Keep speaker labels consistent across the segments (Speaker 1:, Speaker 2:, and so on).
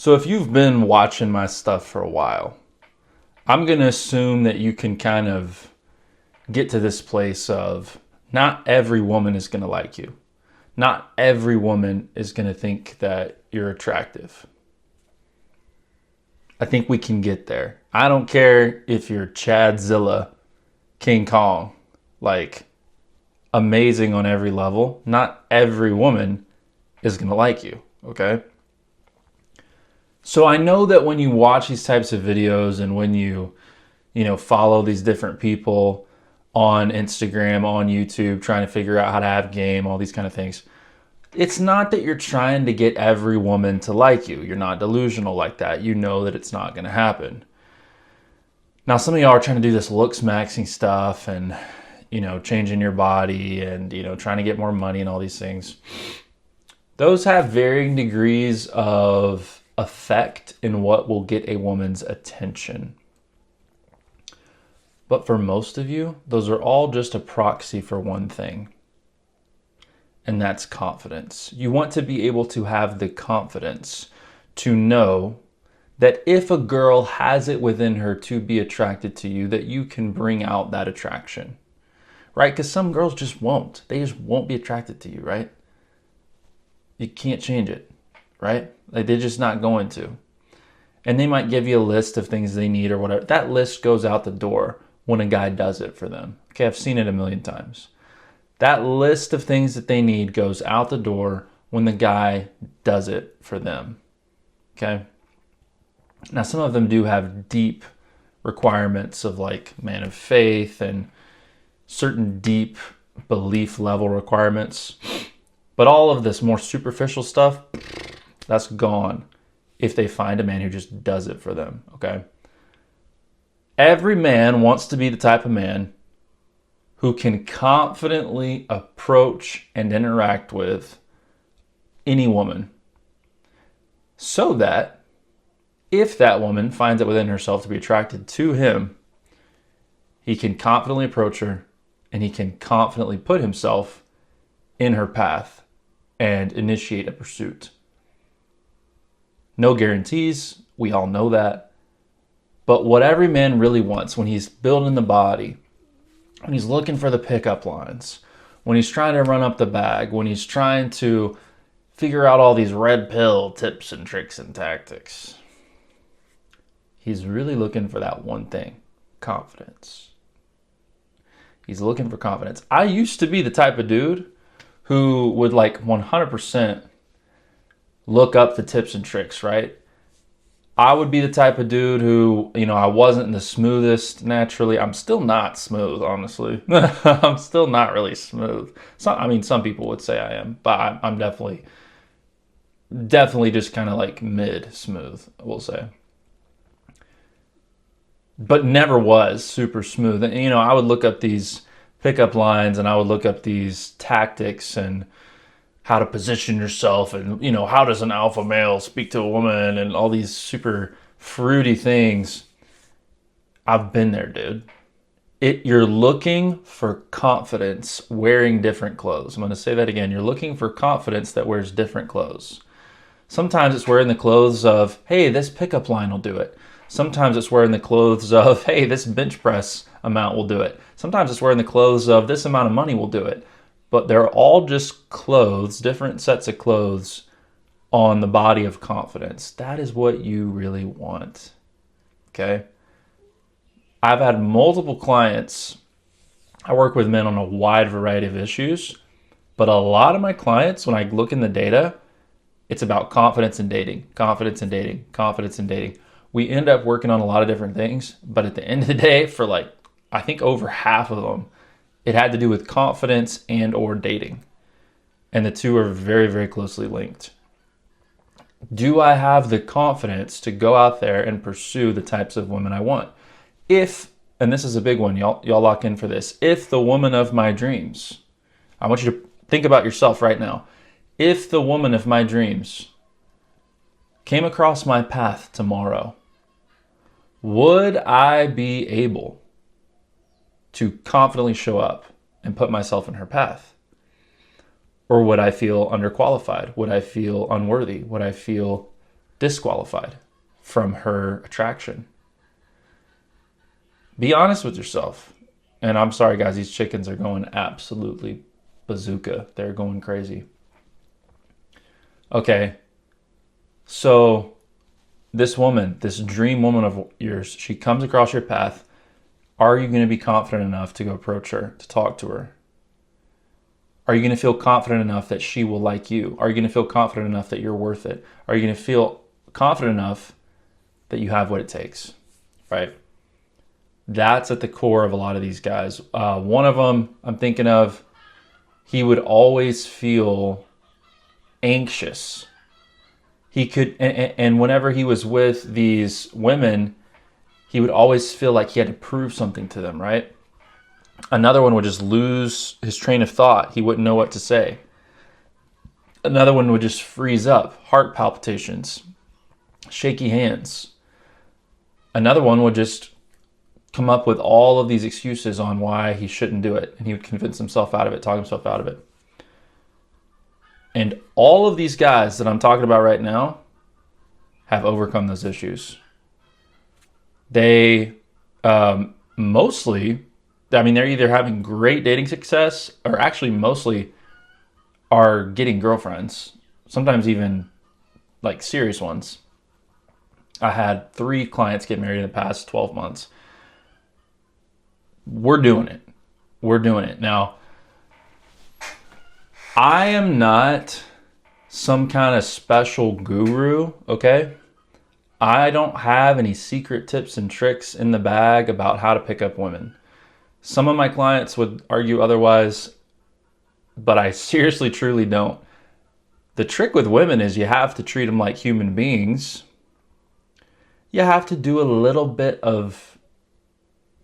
Speaker 1: So if you've been watching my stuff for a while, I'm going to assume that you can kind of get to this place of not every woman is going to like you. Not every woman is going to think that you're attractive. I think we can get there. I don't care if you're Chadzilla, King Kong, like amazing on every level. Not every woman is going to like you, okay? So I know that when you watch these types of videos and when you follow these different people on Instagram, on YouTube, trying to figure out how to have game, all these kind of things, it's not that you're trying to get every woman to like you. You're not delusional like that. You know that it's not going to happen. Now, some of y'all are trying to do this looks maxing stuff and, changing your body and, trying to get more money and all these things. Those have varying degrees of effect in what will get a woman's attention. But for most of you, those are all just a proxy for one thing, and that's confidence. You want to be able to have the confidence to know that if a girl has it within her to be attracted to you, that you can bring out that attraction, right? Because some girls just won't. They just won't be attracted to you, right? You can't change it, right? Like they're just not going to. And they might give you a list of things they need or whatever. That list goes out the door when a guy does it for them. Okay, I've seen it a million times. That list of things that they need goes out the door when the guy does it for them. Okay? Now, some of them do have deep requirements of like man of faith and certain deep belief level requirements. But all of this more superficial stuff, that's gone if they find a man who just does it for them, okay? Every man wants to be the type of man who can confidently approach and interact with any woman so that if that woman finds it within herself to be attracted to him, he can confidently approach her and he can confidently put himself in her path and initiate a pursuit. No guarantees, we all know that. But what every man really wants when he's building the body, when he's looking for the pickup lines, when he's trying to run up the bag, when he's trying to figure out all these red pill tips and tricks and tactics, he's really looking for that one thing, confidence. He's looking for confidence. I used to be the type of dude who would like 100% look up the tips and tricks, right? I would be the type of dude who, I wasn't the smoothest naturally. I'm still not smooth, honestly. I'm still not really smooth. Some people would say I am, but I'm definitely just kind of like mid smooth, we'll say. But never was super smooth. And, I would look up these pickup lines and I would look up these tactics and how to position yourself and, how does an alpha male speak to a woman and all these super fruity things. I've been there, dude. You're looking for confidence wearing different clothes. I'm going to say that again. You're looking for confidence that wears different clothes. Sometimes it's wearing the clothes of, hey, this pickup line will do it. Sometimes it's wearing the clothes of, hey, this bench press amount will do it. Sometimes it's wearing the clothes of, this amount of money will do it. But they're all just clothes, different sets of clothes on the body of confidence. That is what you really want, okay? I've had multiple clients. I work with men on a wide variety of issues, but a lot of my clients, when I look in the data, it's about confidence in dating, confidence in dating, confidence in dating. We end up working on a lot of different things, but at the end of the day, for I think over half of them, it had to do with confidence and or dating. And the two are very, very closely linked. Do I have the confidence to go out there and pursue the types of women I want? If, and this is a big one, y'all lock in for this. If the woman of my dreams, I want you to think about yourself right now. If the woman of my dreams came across my path tomorrow, would I be able to confidently show up and put myself in her path? Or would I feel underqualified? Would I feel unworthy? Would I feel disqualified from her attraction. Be honest with yourself. And I'm sorry, guys, these chickens are going absolutely bazooka. They're going crazy. Okay, so this woman, this dream woman of yours, she comes across your path. Are you going to be confident enough to go approach her, to talk to her? Are you going to feel confident enough that she will like you? Are you going to feel confident enough that you're worth it? Are you going to feel confident enough that you have what it takes, right? That's at the core of a lot of these guys. One of them I'm thinking of, he would always feel anxious. He could, and whenever he was with these women, he would always feel like he had to prove something to them, right? Another one would just lose his train of thought. He wouldn't know what to say. Another one would just freeze up, heart palpitations, shaky hands. Another one would just come up with all of these excuses on why he shouldn't do it, and he would convince himself out of it, talk himself out of it. And all of these guys that I'm talking about right now have overcome those issues. They mostly, I mean, they're either having great dating success or actually mostly are getting girlfriends, sometimes even like serious ones. I had 3 clients get married in the past 12 months. We're doing it. We're doing it. Now, I am not some kind of special guru, okay? I don't have any secret tips and tricks in the bag about how to pick up women. Some of my clients would argue otherwise, but I seriously, truly don't. The trick with women is you have to treat them like human beings. You have to do a little bit of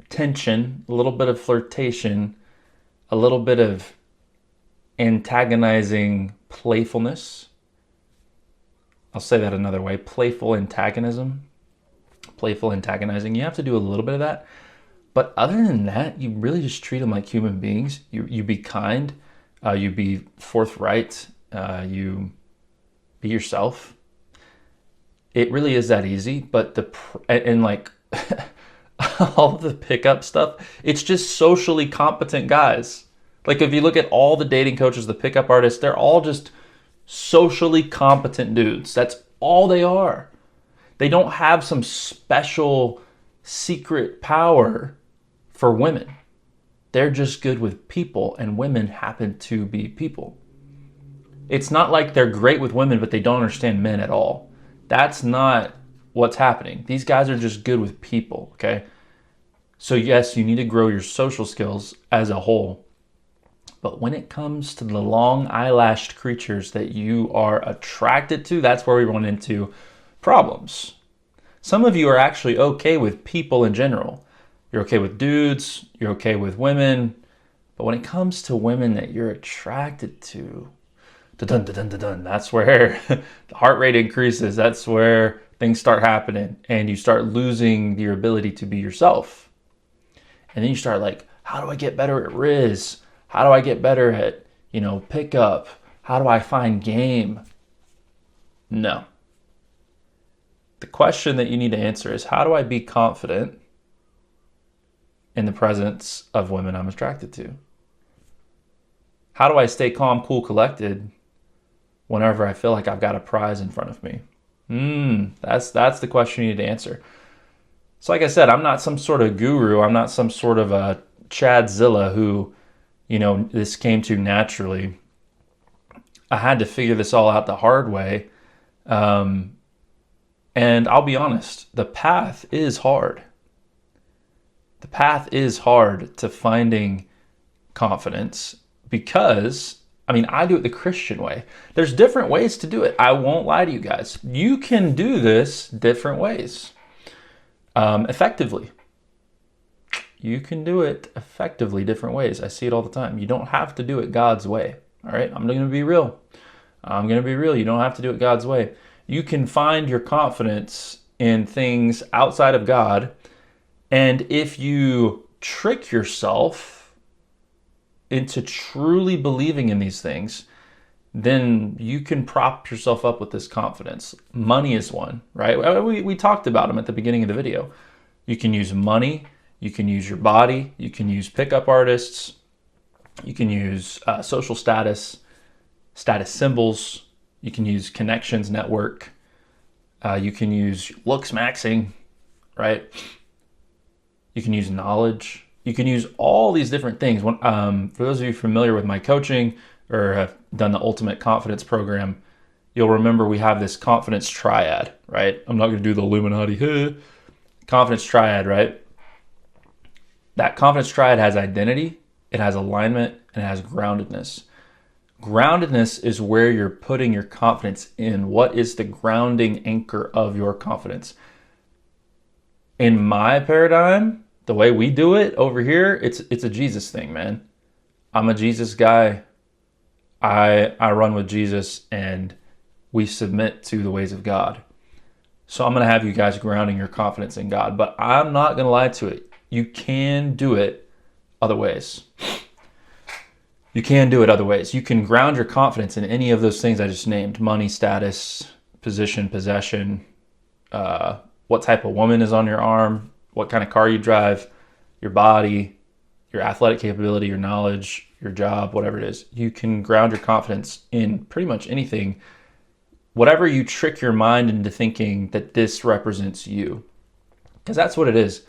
Speaker 1: tension, a little bit of flirtation, a little bit of antagonizing playfulness. I'll say that another way. Playful antagonism. Playful antagonizing. You have to do a little bit of that. But other than that, you really just treat them like human beings. You be kind. You be forthright. You be yourself. It really is that easy. But like all the pickup stuff, it's just socially competent guys. Like if you look at all the dating coaches, the pickup artists, they're all just socially competent dudes. That's all they are. They don't have some special secret power for women. They're just good with people, and women happen to be people. It's not like they're great with women, but they don't understand men at all. That's not what's happening. These guys are just good with people, okay? So yes, you need to grow your social skills as a whole. But when it comes to the long eyelashed creatures that you are attracted to, that's where we run into problems. Some of you are actually okay with people in general. You're okay with dudes, you're okay with women. But when it comes to women that you're attracted to, that's where the heart rate increases. That's where things start happening and you start losing your ability to be yourself. And then you start like, how do I get better at Riz? How do I get better at, pickup? How do I find game? No. The question that you need to answer is, how do I be confident in the presence of women I'm attracted to? How do I stay calm, cool, collected whenever I feel like I've got a prize in front of me? That's the question you need to answer. So like I said, I'm not some sort of guru. I'm not some sort of a Chadzilla who, this came to naturally. I had to figure this all out the hard way. And I'll be honest, the path is hard. The path is hard to finding confidence because, I do it the Christian way. There's different ways to do it. I won't lie to you guys. You can do this different ways, effectively. You can do it effectively different ways. I see it all the time. You don't have to do it God's way. All right, I'm going to be real. You don't have to do it God's way. You can find your confidence in things outside of God. And if you trick yourself into truly believing in these things, then you can prop yourself up with this confidence. Money is one, right? We talked about them at the beginning of the video. You can use money, you can use your body, you can use pickup artists, you can use social status, status symbols, you can use connections network, you can use looks maxing, right? You can use knowledge. You can use all these different things. For those of you familiar with my coaching or have done the Ultimate Confidence program, you'll remember we have this confidence triad, right? I'm not going to do the Illuminati. Confidence triad, right? That confidence triad has identity, it has alignment, and it has groundedness. Groundedness is where you're putting your confidence in. What is the grounding anchor of your confidence? In my paradigm, the way we do it over here, it's a Jesus thing, man. I'm a Jesus guy. I run with Jesus and we submit to the ways of God. So I'm going to have you guys grounding your confidence in God, but I'm not going to lie to it. You can do it other ways. You can do it other ways. You can ground your confidence in any of those things I just named: money, status, position, possession, what type of woman is on your arm, what kind of car you drive, your body, your athletic capability, your knowledge, your job, whatever it is. You can ground your confidence in pretty much anything, whatever you trick your mind into thinking that this represents you. Because that's what it is.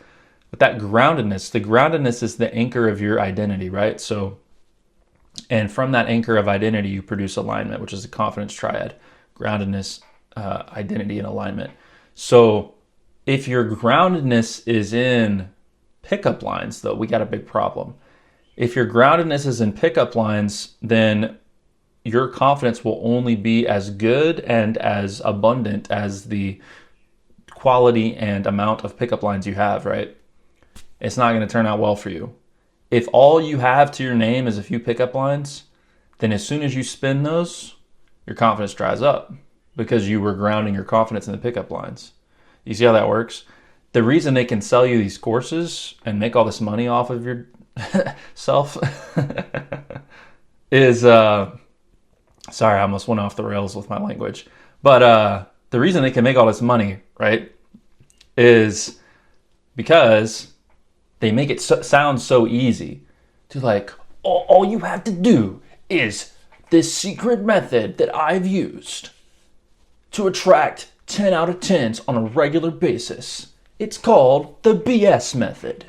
Speaker 1: But that groundedness, the groundedness is the anchor of your identity, right? So, and from that anchor of identity, you produce alignment, which is the confidence triad: groundedness, identity, and alignment. So if your groundedness is in pickup lines, though, we got a big problem. If your groundedness is in pickup lines, then your confidence will only be as good and as abundant as the quality and amount of pickup lines you have, right? It's not going to turn out well for you. If all you have to your name is a few pickup lines, then as soon as you spin those, your confidence dries up because you were grounding your confidence in the pickup lines. You see how that works? The reason they can sell you these courses and make all this money off of your self is, sorry, I almost went off the rails with my language. But the reason they can make all this money, right, is because they make it sound so easy to, like, all you have to do is this secret method that I've used to attract 10 out of 10s on a regular basis. It's called the BS method.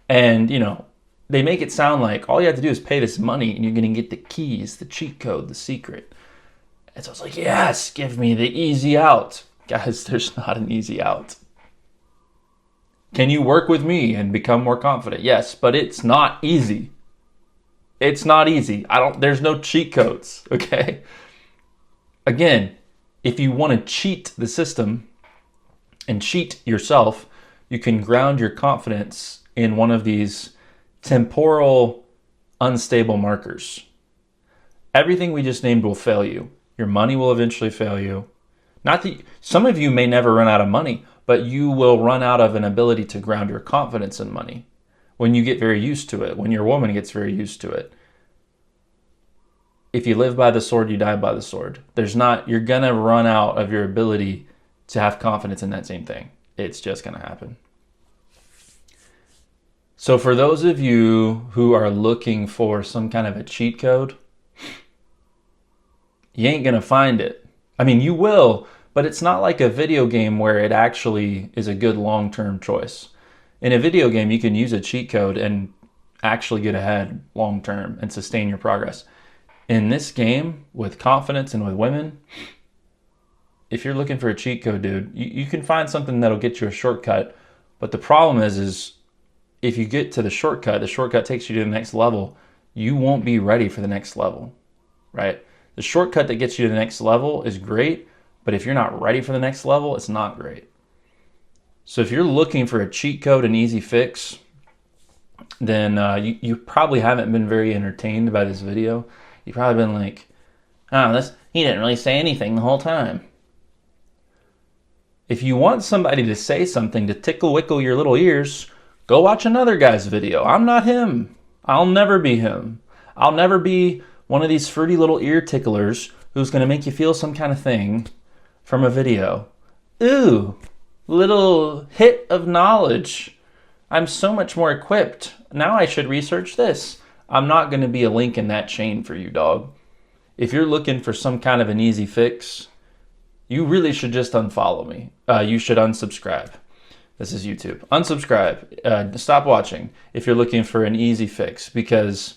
Speaker 1: And, you know, they make it sound like all you have to do is pay this money and you're going to get the keys, the cheat code, the secret. And so it's like, yes, give me the easy out. Guys, there's not an easy out. Can you work with me and become more confident? Yes, but it's not easy. It's not easy. There's no cheat codes, okay? Again, if you want to cheat the system and cheat yourself, you can ground your confidence in one of these temporal unstable markers. Everything we just named will fail you. Your money will eventually fail you. Not that some of you may never run out of money, but you will run out of an ability to ground your confidence in money when you get very used to it, when your woman gets very used to it. If you live by the sword, you die by the sword. You're going to run out of your ability to have confidence in that same thing. It's just going to happen. So for those of you who are looking for some kind of a cheat code, you ain't going to find it. I mean, you will, but it's not like a video game where it actually is a good long-term choice. In a video game, you can use a cheat code and actually get ahead long-term and sustain your progress. In this game, with confidence and with women, if you're looking for a cheat code, dude, you can find something that'll get you a shortcut. But the problem is if you get to the shortcut takes you to the next level, you won't be ready for the next level, right? The shortcut that gets you to the next level is great, but if you're not ready for the next level, it's not great. So if you're looking for a cheat code, an easy fix, then you probably haven't been very entertained by this video. You've probably been like, he didn't really say anything the whole time. If you want somebody to say something to tickle-wickle your little ears, go watch another guy's video. I'm not him. I'll never be him. I'll never be one of these fruity little ear ticklers who's going to make you feel some kind of thing from a video. Ooh, little hit of knowledge. I'm so much more equipped. Now I should research this. I'm not going to be a link in that chain for you, dog. If you're looking for some kind of an easy fix, you really should just unfollow me. You should unsubscribe. This is YouTube. Unsubscribe. Stop watching if you're looking for an easy fix, because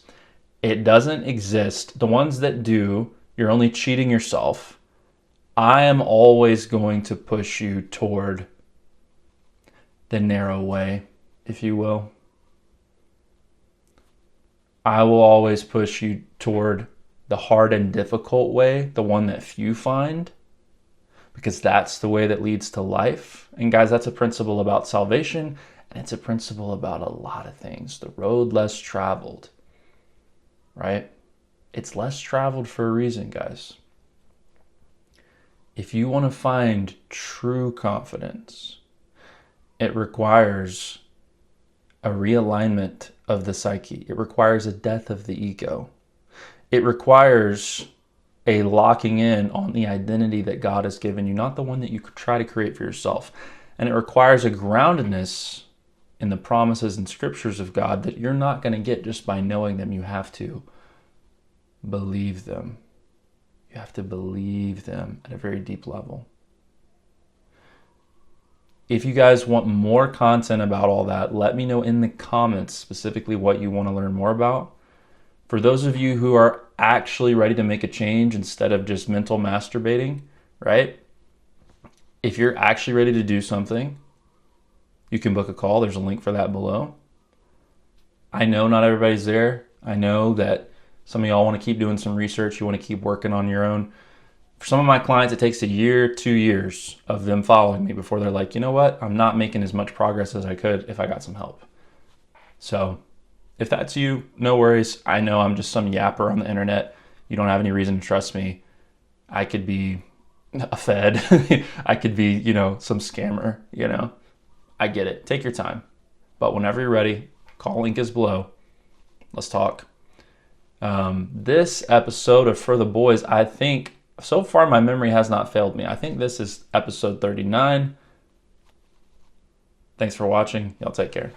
Speaker 1: it doesn't exist. The ones that do, you're only cheating yourself. I am always going to push you toward the narrow way, if you will. I will always push you toward the hard and difficult way, the one that few find, because that's the way that leads to life. And guys, that's a principle about salvation, and it's a principle about a lot of things. The road less traveled, right? It's less traveled for a reason, guys. If you want to find true confidence, it requires a realignment of the psyche. It requires a death of the ego. It requires a locking in on the identity that God has given you, not the one that you could try to create for yourself. And it requires a groundedness in the promises and scriptures of God that you're not going to get just by knowing them. You have to believe them. You have to believe them at a very deep level. If you guys want more content about all that, let me know in the comments specifically what you want to learn more about. For those of you who are actually ready to make a change instead of just mental masturbating, right? If you're actually ready to do something, you can book a call. There's a link for that below. I know not everybody's there. I know that some of y'all want to keep doing some research. You want to keep working on your own. For some of my clients, it takes a year, 2 years of them following me before they're like, you know what? I'm not making as much progress as I could if I got some help. So if that's you, no worries. I know I'm just some yapper on the internet. You don't have any reason to trust me. I could be a Fed. I could be, some scammer, I get it. Take your time. But whenever you're ready, call link is below. Let's talk. This episode of For the Boys, I think, so far my memory has not failed me. I think this is episode 39. Thanks for watching. Y'all take care.